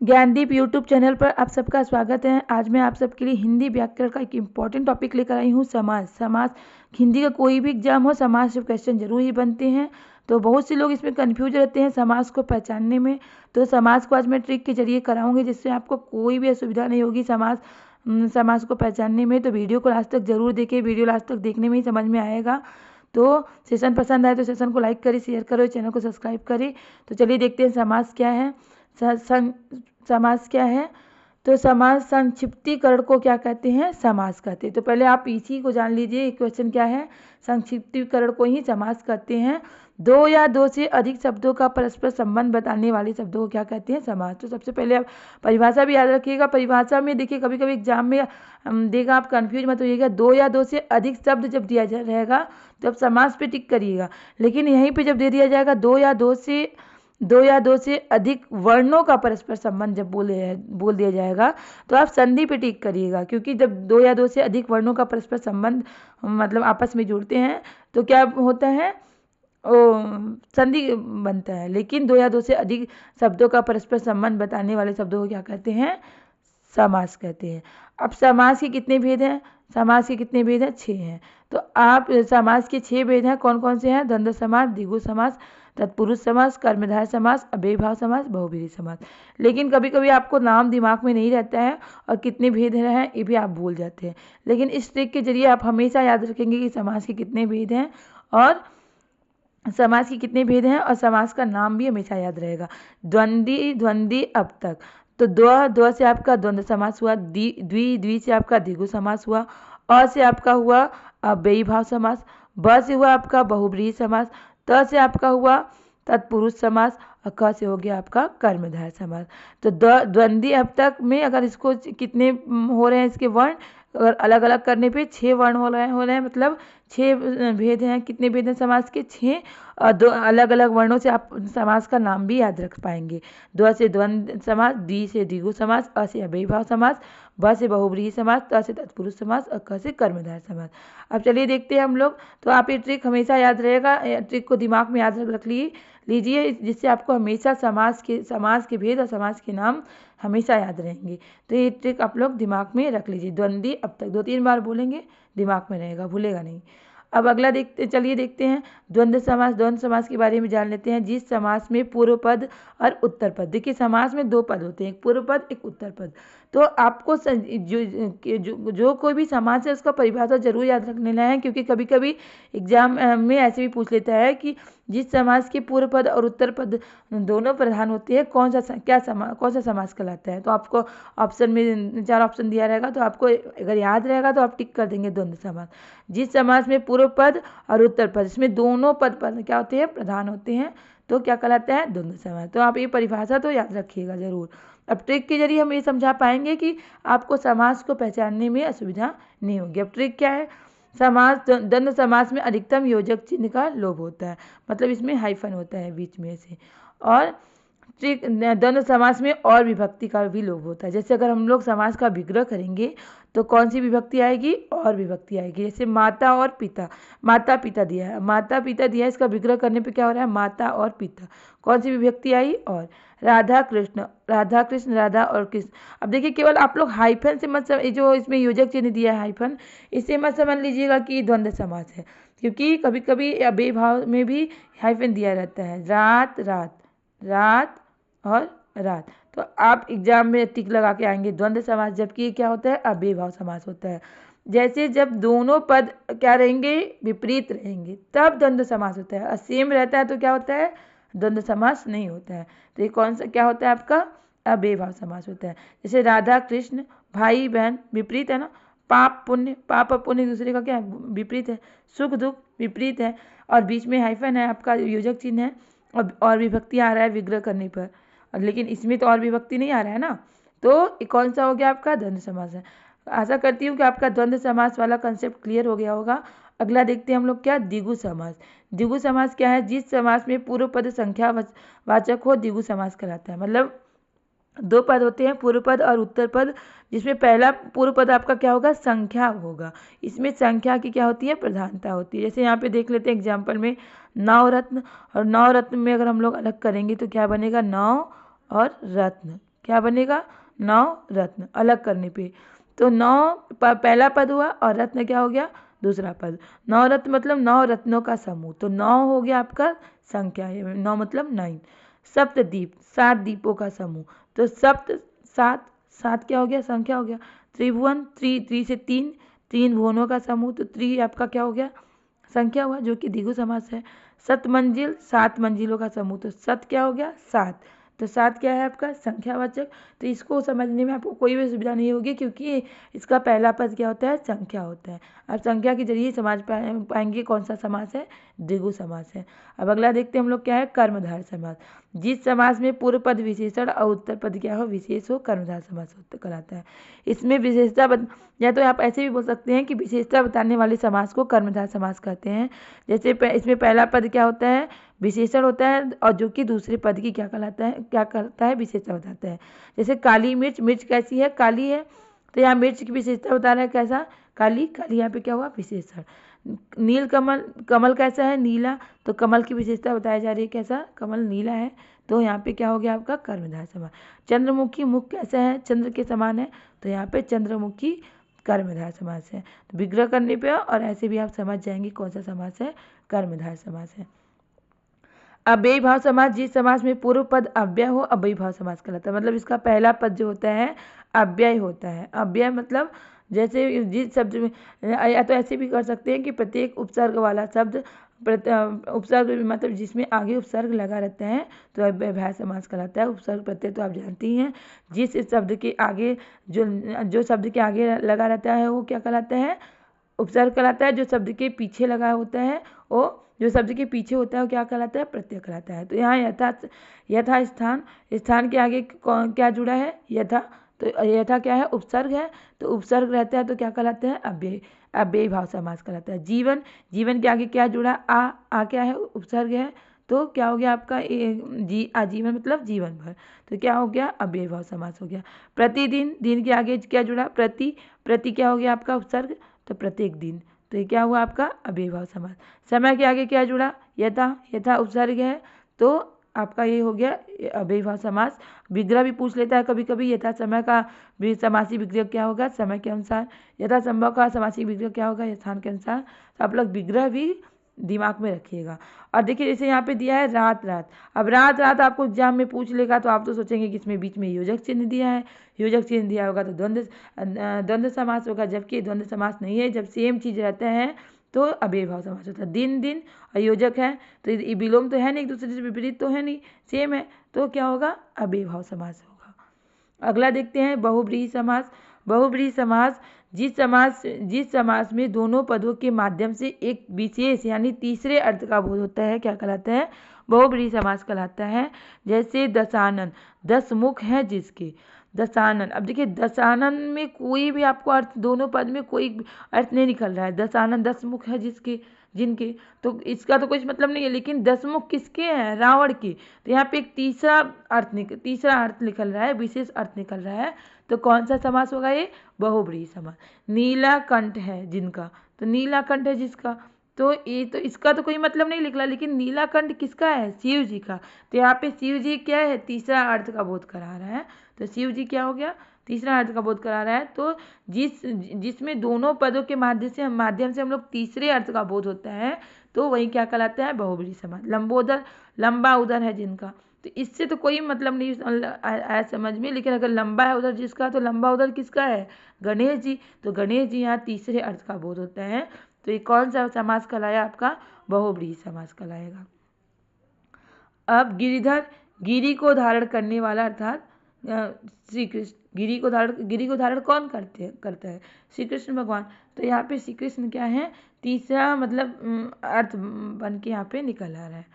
Gyandeep YouTube channel पर आप सबका स्वागत है। आज मैं आप सबके लिए हिंदी व्याकरण का एक इम्पॉर्टेंट टॉपिक लेकर आई हूँ, समास। समास हिंदी का कोई भी एग्जाम हो, समास से क्वेश्चन जरूर ही बनते हैं। तो बहुत से लोग इसमें कंफ्यूज रहते हैं समास को पहचानने में। तो समास को आज मैं ट्रिक के जरिए कराऊंगी, जिससे आपको कोई भी असुविधा नहीं होगी समास को पहचानने में। तो वीडियो को लास्ट तक जरूर देखें, वीडियो लास्ट तक देखने में ही समझ में आएगा। तो सेशन पसंद आए तो सेशन को लाइक करें, शेयर करो, चैनल को सब्सक्राइब करें। तो चलिए देखते हैं समास क्या है। समास क्या है। तो समास संक्षिप्तीकरण को क्या कहते हैं? समास कहते हैं। तो पहले आप इसी को जान लीजिए, क्वेश्चन क्या है। संक्षिप्तीकरण को ही समास कहते हैं। दो या दो से अधिक शब्दों का परस्पर संबंध बताने वाले शब्दों को क्या कहते हैं? समास। तो सबसे पहले आप परिभाषा भी याद रखिएगा। परिभाषा में देखिए, कभी कभी एग्जाम में देगा, आप कंफ्यूज मत होइएगा। दो या दो से अधिक शब्द जब दिया रहेगा तो आप समास पे टिक करिएगा। लेकिन यहीं पे जब दे दिया जाएगा दो या दो से अधिक वर्णों का परस्पर संबंध जब बोल दिया जाएगा तो आप संधि पे टिक करिएगा। क्योंकि जब दो या दो से अधिक वर्णों का परस्पर संबंध मतलब आपस में जुड़ते हैं तो क्या होता है, संधि बनता है। लेकिन दो या दो से अधिक शब्दों का परस्पर संबंध बताने वाले शब्दों को क्या कहते हैं? समास कहते हैं। अब समास के कितने भेद हैं? समास के कितने भेद हैं? 6 हैं। तो आप समास के 6 भेद हैं, कौन कौन से हैं? द्वंद्व समास, द्विगु समास, तत्पुरुष समास, कर्मधारय समास, अव्ययीभाव समास, बहुब्रीहि समास। लेकिन कभी कभी आपको नाम दिमाग में नहीं रहता है और कितने भेद हैं ये भी आप भूल जाते हैं। लेकिन इस ट्रिक के जरिए आप हमेशा याद रखेंगे कि समास के कितने भेद हैं और समास के कितने भेद हैं, और समास का नाम भी हमेशा याद रहेगा। द्वंद्वी, द्वंद्वी अब तक। तो द्व से आपका द्वंद्व समास हुआ, द्वि से आपका द्विगु समास हुआ, अ से आपका हुआ अव्ययीभाव समास, ब से हुआ आपका बहुब्रीहि समास, त से आपका हुआ तत्पुरुष समास, और क से हो गया आपका कर्मधारय समास। तो द्वंद्वी अब तक में अगर इसको कितने हो रहे हैं इसके वर्ण, अगर अलग अलग करने पे 6 वर्ण हो रहे हैं, मतलब 6 भेद हैं। कितने भेद हैं समास के? 6। और दो अलग अलग वर्णों से आप समास का नाम भी याद रख पाएंगे। द्व से द्वंद्व समास, द्वि से द्विगु समास, अ से अव्ययीभाव समास, ब से बहुब्रीहि समास, त से तत्पुरुष समास, और क से कर्मधारय समास। अब चलिए देखते हैं हम लोग। तो आप ये ट्रिक हमेशा याद रहेगा, ट्रिक को दिमाग में याद रख लीजिए, जिससे आपको हमेशा समास के भेद और समास के नाम हमेशा याद रहेंगे। तो ये ट्रिक आप लोग दिमाग में रख लीजिए। द्वंद्वी अब तक 2-3 बार बोलेंगे, दिमाग में रहेगा, भूलेगा नहीं। अब अगला चलिए देखते हैं द्वंद्व समास। द्वंद्व समास के बारे में जान लेते हैं। जिस समास में पूर्व पद और उत्तर पद, देखिए समास में 2 पद होते हैं, एक पूर्व पद, एक उत्तर पद। तो आपको जो कोई भी समास है उसका परिभाषा जरूर याद रख लेना है, क्योंकि कभी कभी एग्जाम में ऐसे भी पूछ लेता है कि जिस समास के पूर्व पद और उत्तर पद दोनों प्रधान होते हैं कौन सा समास कहलाता है। तो आपको ऑप्शन में 4 ऑप्शन दिया रहेगा, तो आपको अगर याद रहेगा तो आप टिक कर देंगे द्वंद्व समास। जिस समास में पूर्व पद और उत्तर पद, इसमें दोनों पद क्या होते हैं? प्रधान होते हैं, तो क्या कहलाता है? द्वंद्व समास। तो आप ये परिभाषा तो याद रखिएगा जरूर। अब ट्रिक के जरिए हम ये समझा पाएंगे कि आपको समास को पहचानने में असुविधा नहीं होगी। अब ट्रिक क्या है? द्वंद्व समास में अधिकतम योजक चिन्ह का लोप होता है, मतलब इसमें हाइफन होता है बीच में से। और द्वंद्व समास में और विभक्ति का भी लोप होता है। जैसे अगर हम लोग समास का विग्रह करेंगे तो कौन सी विभक्ति आएगी? और विभक्ति आएगी। जैसे माता और पिता, माता पिता दिया है, माता पिता दिया है, इसका विग्रह करने पे क्या हो रहा है? माता और पिता। कौन सी विभक्ति आई? और। राधा कृष्ण, राधा कृष्ण, राधा और कृष्ण। अब देखिए, केवल आप लोग हाइफन से मत जो इसमें योजक चिन्ह दिया है हाइफन, इससे मत समझ लीजिएगा कि द्वंद्व समास है, क्योंकि कभी कभी अव्ययीभाव में भी हाइफन दिया रहता है। रात, रात, रात और रात। तो आप एग्जाम में टिक लगा के आएंगे द्वंद्व समास, जबकि क्या होता है? अव्ययीभाव समास होता है। जैसे जब दोनों पद क्या रहेंगे? विपरीत रहेंगे, तब द्वंद्व समास होता है। और सेम रहता है तो क्या होता है? द्वंद्व समास नहीं होता है। तो ये कौन सा क्या होता है आपका? अव्ययीभाव समास होता है। जैसे राधा कृष्ण, भाई बहन, विपरीत है ना। पाप पुण्य, पाप और पुण्य दूसरे का क्या है? विपरीत है। सुख दुख विपरीत है, और बीच में हाइफन है, आपका योजक चिन्ह है, और विभक्ति आ रहा है विग्रह करने पर। लेकिन इसमें तो और विभक्ति नहीं आ रहा है ना, तो कौन सा हो गया आपका? द्वंद्व समास है। आशा करती हूँ कि आपका द्वंद्व समास वाला कंसेप्ट क्लियर हो गया होगा। अगला देखते हैं हम लोग क्या? द्विगु समास। द्विगु समास क्या है? जिस समास में पूर्व पद संख्या वाचक हो, द्विगु समास कहलाता है। मतलब 2 पद होते हैं, पूर्व पद और उत्तर पद, जिसमें पहला पूर्व पद आपका क्या होगा? संख्या होगा। इसमें संख्या की क्या होती है? प्रधानता होती है। जैसे यहाँ पे देख लेते हैं एग्जाम्पल में, नवरत्न, और नवरत्न में अगर हम लोग अलग करेंगे तो क्या बनेगा? नव और रत्न, क्या बनेगा, नवरत्न, अलग करने पे। तो पहला पद हुआ और रत्न क्या हो गया, दूसरा पद। नवरत्न मतलब 9 रत्नों का समूह, तो 9 हो गया आपका संख्या, 9 मतलब 9। सप्तदीप, 7 दीपों का समूह, तो सप्त 7, 7 क्या हो गया, संख्या हो गया। त्रिभुवन, त्रि से 3, 3 भुवनों का समूह, तो त्रि आपका क्या हो गया, संख्या हुआ, जो कि द्विगु समास है। सत मंजिल, 7 मंजिलों का समूह, तो सत क्या हो गया, 7, तो 7 क्या है आपका संख्यावाचक। तो इसको समझने में आपको कोई भी सुविधा नहीं होगी, क्योंकि इसका पहला पद क्या होता है, संख्या होता है। अब संख्या के जरिए समझ पाएंगे कौन सा समास है, द्विगु समास है। अब अगला देखते हैं हम लोग क्या है, कर्मधारय समास। जिस समास में पूर्व पद विशेषण और उत्तर पद क्या हो, विशेष हो, कर्मधारय समास कहलाता है। इसमें विशेषता या तो आप ऐसे भी बोल सकते हैं कि विशेषता बताने वाले समास को कर्मधारय समास कहते हैं। जैसे इसमें पहला पद क्या होता है, विशेषण होता है, और जो कि दूसरे पद की क्या कहलाता है, क्या करता है, विशेषता बताता है। जैसे काली मिर्च, मिर्च कैसी है, काली है, तो यहाँ मिर्च की विशेषता बता रहा है, कैसा, काली, काली यहाँ पे क्या हुआ, विशेषण। नील कमल, कमल कैसा है, नीला, तो कमल की विशेषता बताई जा रही है, कैसा, कमल नीला है, तो यहाँ पे क्या हो गया आपका कर्मधारय समास। चंद्रमुखी, मुख कैसा है, चंद्र के समान है, तो यहाँ पे चंद्रमुखी कर्मधारय समास है। तो विग्रह करने पे और ऐसे भी आप समझ जाएंगे कौन सा समास है, कर्मधारय समास है। अव्ययी भाव समास, जिस समास में पूर्व पद अव्यय हो, अव्ययी भाव समास कहलाता है। मतलब इसका पहला पद जो होता है अव्यय होता है। अव्यय मतलब जैसे जिस शब्द में, या तो ऐसे भी कर सकते हैं कि प्रत्येक उपसर्ग वाला शब्द, उपसर्ग मतलब जिसमें आगे उपसर्ग लगा रहता है, तो अव्ययभाव समास कहलाता है। उपसर्ग प्रत्यय तो आप जानती हैं, जिस शब्द के आगे जो शब्द के आगे लगा रहता है वो क्या कहलाता है, उपसर्ग कहलाता है। जो शब्द के पीछे लगा होता है वो, जो शब्द के पीछे होता है वो क्या कहलाता है, प्रत्यय कहलाता है। तो यहाँ यथा स्थान, स्थान के आगे क्या जुड़ा है, यथा, तो यथा क्या है, उपसर्ग है, तो उपसर्ग रहता है तो क्या कहलाता है, अव्ययी भाव समास कहलाता है। जीवन, जीवन के आगे क्या जुड़ा, आ क्या है, उपसर्ग है, तो क्या हो गया आपका आजीवन मतलब जीवन भर, तो क्या हो गया, अव्ययी भाव समास हो गया। प्रतिदिन, दिन के आगे क्या जुड़ा, प्रति क्या हो गया आपका उपसर्ग, तो प्रत्येक दिन, तो ये क्या हुआ आपका अव्ययी भाव समास। समय के आगे क्या जुड़ा, यथा उपसर्ग है, तो आपका ये हो गया अव्ययी भाव समास। विग्रह भी पूछ लेता है कभी कभी, यथा समय का समासी विग्रह क्या होगा, समय के अनुसार। यथा संभव का समासी विग्रह क्या होगा, स्थान के अनुसार। तो आप लोग विग्रह भी दिमाग में रखिएगा। और देखिए जैसे यहाँ पे दिया है रात रात, अब रात रात आपको एग्जाम में पूछ लेगा तो आप तो सोचेंगे कि इसमें बीच में योजक चिन्ह दिया है, योजक चिन्ह दिया होगा तो द्वंद्व समास होगा, जबकि द्वंद्व समास नहीं है। जब सेम चीज़ रहता है तो अव्ययी भाव समास होता है। दिन दिन और योजक है तो ये विलोम तो है नहीं, एक दूसरे से विपरीत तो है नहीं, सेम है, तो क्या होगा, अव्ययी भाव समास होगा। अगला देखते हैं बहुब्रीहि समास। बहुब्रीहि समास, जिस समास में दोनों पदों के माध्यम से एक विशेष यानी तीसरे अर्थ का बोध होता है, क्या कहलाता है, बहुब्रीहि समास कहलाता है। जैसे दशानन, 10 मुख है जिसके, दशानन। अब देखिए दशानन में कोई भी आपको अर्थ, दोनों पद में कोई अर्थ नहीं निकल रहा है। दशानन 10 मुख है जिनके, तो इसका तो कुछ मतलब नहीं है, लेकिन 10 मुख किसके हैं, रावण के। तो यहाँ पे एक तीसरा अर्थ निकल रहा है, विशेष अर्थ निकल रहा है। तो कौन सा समास होगा ये, बहुब्रीहि समास। नीला कंठ है जिनका, तो नीला कंठ है जिसका, तो ये तो इसका तो कोई मतलब नहीं निकला, लेकिन नीलाकंठ किसका है, शिव जी का। तो यहाँ पे शिव जी क्या है, तीसरा अर्थ का बोध करा रहा है। तो शिव जी क्या हो गया, तीसरा अर्थ का बोध करा रहा है। तो जिसमें दोनों पदों के माध्यम से हम लोग तीसरे अर्थ का बोध होता है, तो वही क्या कहलाता है, बहुब्रीहि समास। लंबोदर, लंबा उदर है जिनका, तो इससे तो कोई मतलब नहीं आया समझ में, लेकिन अगर लंबा है उधर जिसका, तो लंबा उधर किसका है, गणेश जी। तो गणेश जी यहाँ तीसरे अर्थ का बोध होता है। तो ये कौन सा समास कहलाया आपका, बहुब्रीहि समास कहलाएगा। अब गिरिधर, गिरी को धारण करने वाला, अर्थात श्री कृष्ण। गिरी को धारण कौन करता है, श्री कृष्ण भगवान। तो यहाँ पे श्री कृष्ण क्या है, तीसरा मतलब अर्थ बन के यहाँ पे निकल आ रहा है।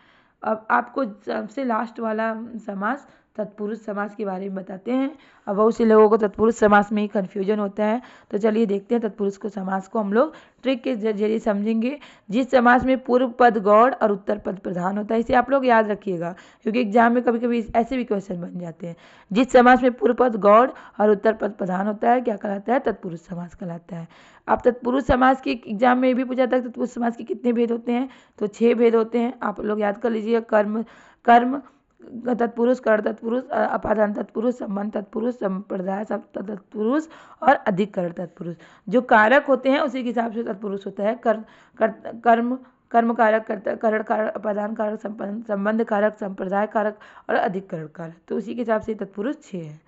अब आपको सबसे लास्ट वाला समास तत्पुरुष समास के बारे में बताते हैं। अब बहुत से लोगों को तत्पुरुष समास में ही कन्फ्यूजन होता है, तो चलिए देखते हैं तत्पुरुष को समास को हम लोग ट्रिक के जरिए समझेंगे। जिस समास में पूर्व पद गौड़ और उत्तर पद प्रधान होता है, इसे आप लोग याद रखिएगा, क्योंकि एग्जाम में कभी कभी ऐसे भी क्वेश्चन बन जाते हैं। जिस समास में पूर्व पद गौड़ और उत्तर पद प्रधान होता है, क्या कहलाता है, तत्पुरुष समास कहलाता है। अब तत्पुरुष समास के एग्जाम में भी पूछा था तत्पुरुष समास के कितने भेद होते हैं, तो 6 भेद होते हैं, आप लोग याद कर लीजिए। कर्म, तत्पुरुष, कर्ण तत्पुरुष, अपादान तत्पुरुष, संबंध तत्पुरुष, संप्रदाय तत्पुरुष और अधिकरण तत्पुरुष। जो कारक होते हैं उसी के हिसाब से तत्पुरुष होता है। कर्म कारक, करण कारक, अपादान कारक, संबंध कारक, संप्रदाय कारक और अधिकरण कारक। तो उसी के हिसाब से तत्पुरुष 6 है।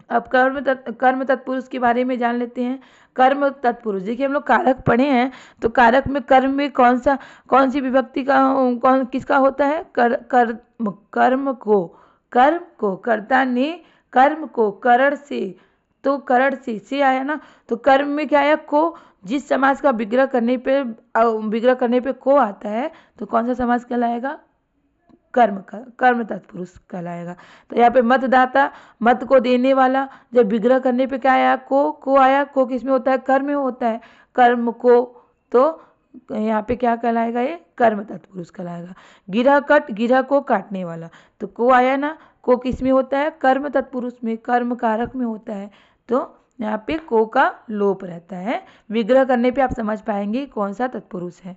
अब कर्म तत्पुरुष के बारे में जान लेते हैं। कर्म तत्पुरुष, देखिए हम लोग कारक पढ़े हैं, तो कारक में कर्म में कौन सी विभक्ति का किसका होता है? कर्म को कर्ता ने कर्म को करण से, तो करण से आया ना, तो कर्म में क्या आया? को। जिस समास का विग्रह करने पे को आता है तो कौन सा समास कहलाएगा? कर्म तत्पुरुष कहलाएगा। तो यहाँ पे मतदाता, मत को देने वाला, जब विग्रह करने पे क्या आया? को आया। को किस में होता है? कर्म में होता है। कर्म को, तो यहाँ पे क्या कहलाएगा? ये कर्म तत्पुरुष कहलाएगा। गिरह को काटने वाला, तो को आया ना, को किस में होता है? कर्म तत्पुरुष में, कर्म कारक में होता है। तो यहाँ पे को का लोप रहता है। विग्रह करने पे आप समझ पाएंगे कौन सा तत्पुरुष है।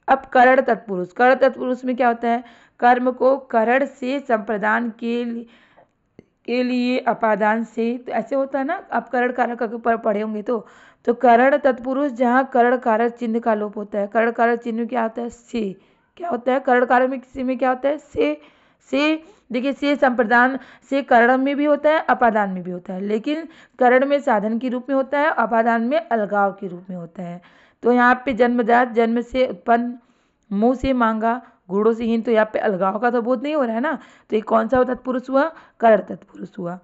अब करण तत्पुरुष में क्या होता है? कर्म को करण से संप्रदान के लिए अपादान से, तो ऐसे होता है ना, आप करण कारक पर पढ़े होंगे। तो करण तत्पुरुष जहाँ करण कारक चिन्ह का लोप होता है। करण कारक चिन्ह में क्या होता है? से। क्या होता है? करण कारक में किसी में क्या होता है? से। देखिए, से संप्रदान से करण में भी होता है, अपादान में भी होता है, लेकिन करण में साधन के रूप में होता है, अपादान में अलगाव के रूप में होता है। तो यहाँ पे जन्मजात, जन्म से उत्पन्न, मुंह से मांगा, गुणों से हीन, तो यहाँ पे अलगाव का तो बोध नहीं हो रहा है ना, तो ये कौन सा तत्पुरुष हुआ? करण तत्पुरुष हुआ।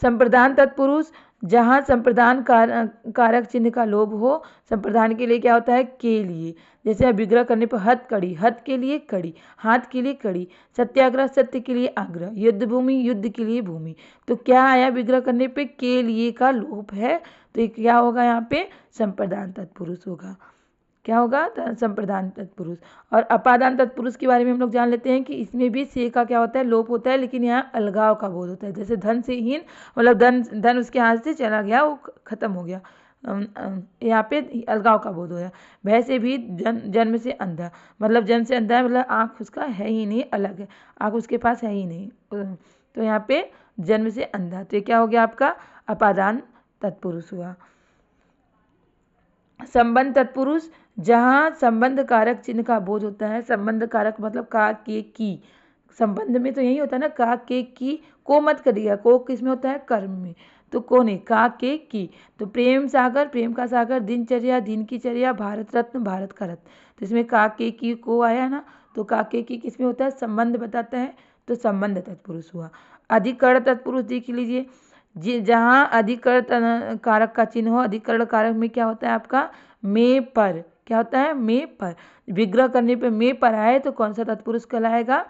संप्रदान तत्पुरुष जहाँ संप्रदान कारक चिन्ह का लोप हो। संप्रदान के लिए क्या होता है? के लिए। जैसे विग्रह करने पर हथकड़ी, हथ के लिए कड़ी, हाथ के लिए कड़ी, सत्याग्रह, सत्य के लिए आग्रह, युद्ध भूमि, युद्ध के लिए भूमि। तो क्या आया? विग्रह करने पे के लिए का लोप है, तो ये क्या होगा? यहाँ पे संप्रदान तत्पुरुष होगा। क्या होगा? संप्रदान तत्पुरुष। और अपादान तत्पुरुष के बारे में हम लोग जान लेते हैं कि इसमें भी से का क्या होता है? लोप होता है, लेकिन यहाँ अलगाव का बोध होता है। जैसे धन से हीन, मतलब धन उसके हाथ से चला गया, वो खत्म हो गया, यहाँ पे अलगाव का बोध होया। भय से भी, जन्म से अंधा, मतलब जन्म से अंधा है, मतलब आँख उसका है ही नहीं, अलग है, आँख उसके पास है ही नहीं, तो यहाँ पे जन्म से अंधा। तो ये क्या हो गया? आपका अपादान तत्पुरुष हुआ। संबंध तत्पुरुष जहाँ संबंध कारक चिन्ह का बोध होता है। संबंध कारक मतलब का, के, की। संबंध में तो यही होता है ना, का, के, की। को मत करिएगा, को किस में होता है? कर्म में। तो को नहीं, का, के, की। तो प्रेम सागर, प्रेम का सागर, दिनचर्या, दिन की चर्या, भारत रत्न, भारत का रत्न। तो इसमें का, के, की, को आया ना, तो का, के, की किस में होता है? संबंध बताता है, तो संबंध तत्पुरुष हुआ। अधिकरण तत्पुरुष देख लीजिए, जहाँ अधिकरण कारक का चिन्ह हो। अधिकरण कारक में क्या होता है आपका? में पर। क्या होता है? में पर। विग्रह करने पे में पर आए तो कौन सा तत्पुरुष कहलाएगा?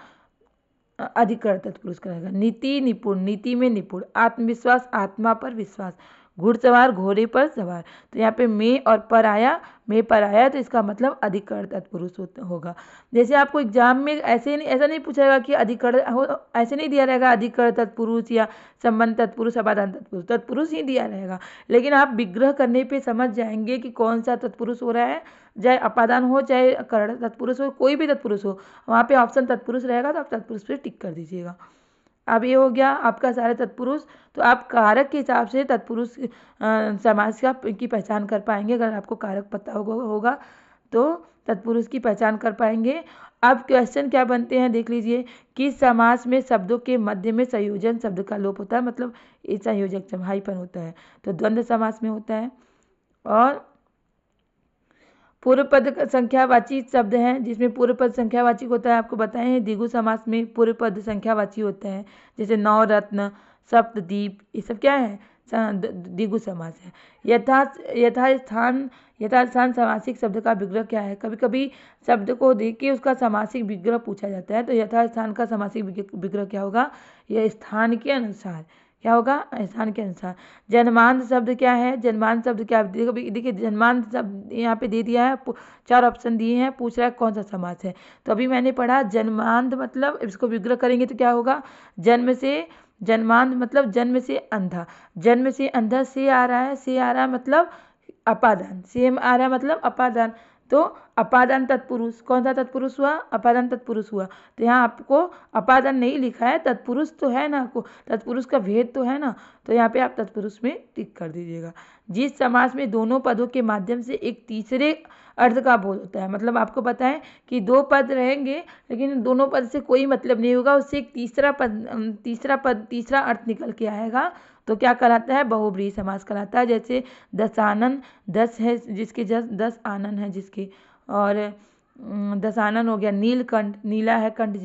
अधिकरण तत्पुरुष कहलाएगा। नीति, निपुण, नीति में निपुण। आत्मविश्वास, आत्मा पर विश्वास। घुड़सवार, घोड़े पर सवार। तो यहाँ पे में और पर आया, में पर आया, तो इसका मतलब अधिकरण तत्पुरुष होगा। जैसे आपको एग्जाम में ऐसा नहीं पूछेगा कि अधिकरण हो, ऐसे नहीं दिया रहेगा अधिकरण तत्पुरुष या संबंध तत्पुरुष, अपादान तत्पुरुष, तत्पुरुष ही दिया रहेगा। लेकिन आप विग्रह करने पे समझ जाएंगे कि कौन सा तत्पुरुष हो रहा है, चाहे अपादान हो, चाहे करण तत्पुरुष हो, कोई भी तत्पुरुष हो, वहाँ पे ऑप्शन तत्पुरुष रहेगा, तो आप तत्पुरुष पे टिक कर दीजिएगा। अब ये हो गया आपका सारे तत्पुरुष। तो आप कारक के हिसाब से तत्पुरुष समास की पहचान कर पाएंगे। अगर आपको कारक पता होगा तो तत्पुरुष की पहचान कर पाएंगे। अब क्वेश्चन क्या बनते हैं देख लीजिए। किस समास में शब्दों के मध्य में संयोजन शब्द का लोप होता है, मतलब ये संयोजक हाइफन होता है, तो द्वंद्व समास में होता है। और पूर्व पद संख्यावाची शब्द हैं, जिसमें पूर्व पद संख्यावाची होता है, आपको बताए हैं। द्विगु समास में पूर्व पद संख्यावाची होता है, जैसे नवरत्न, सप्तदीप, ये सब क्या है? द्विगु समास है। यथास्थान समासिक शब्द का विग्रह क्या है? कभी कभी शब्द को देख के उसका समासिक विग्रह पूछा जाता है, तो यथास्थान का समासिक विग्रह क्या होगा? यह स्थान के अनुसार। क्या होगा? स्थान के अनुसार। जन्मांध शब्द क्या है? जन्मांध शब्द क्या है? देखिए जन्मांध शब्द यहाँ पे दे दिया है, 4 ऑप्शन दिए हैं, पूछ रहा है कौन सा समास है। तो अभी मैंने पढ़ा जन्मांध मतलब, इसको विग्रह करेंगे तो क्या होगा? जन्म से, जन्मांध मतलब जन्म से अंधा। जन्म से अंधा से आ रहा है, से आ रहा है मतलब अपादान, से आ रहा है मतलब अपादान। तो अपादान तत्पुरुष, कौन सा तत्पुरुष हुआ? अपादान तत्पुरुष हुआ। तो यहाँ आपको अपादान नहीं लिखा है, तत्पुरुष तो है ना, आपको तत्पुरुष का भेद तो है ना, तो यहाँ पे आप तत्पुरुष में टिक कर दीजिएगा। जिस समास में दोनों पदों के माध्यम से एक तीसरे अर्थ का बोध होता है, मतलब आपको पता है कि दो पद रहेंगे लेकिन दोनों पद से कोई मतलब नहीं होगा, उससे एक तीसरा अर्थ निकल के आएगा, तो क्या कहलाता है? बहुब्रीहि समास कहलाता है। जैसे दशानन, 10 है जिसके 10 आनन है जिसके, और दशानन हो गया। नीलकंठ, नीला है कंठ,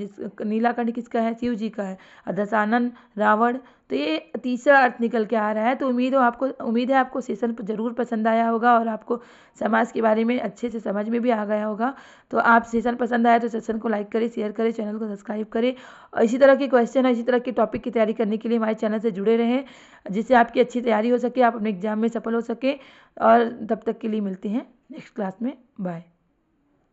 नीला कंठ किसका है? शिव जी का है। और दशानन रावण, तो ये तीसरा अर्थ निकल के आ रहा है। तो उम्मीद है आपको सेशन जरूर पसंद आया होगा और आपको समाज के बारे में अच्छे से समझ में भी आ गया होगा। तो आप सेशन पसंद आया तो सेशन को लाइक करें, शेयर करें, चैनल को सब्सक्राइब करें और इसी तरह के क्वेश्चन और इसी तरह के टॉपिक की तैयारी करने के लिए हमारे चैनल से जुड़े रहें, जिससे आपकी अच्छी तैयारी हो सके, आप अपने एग्जाम में सफल हो सके। और तब तक के लिए मिलते हैं नेक्स्ट क्लास में। बाय।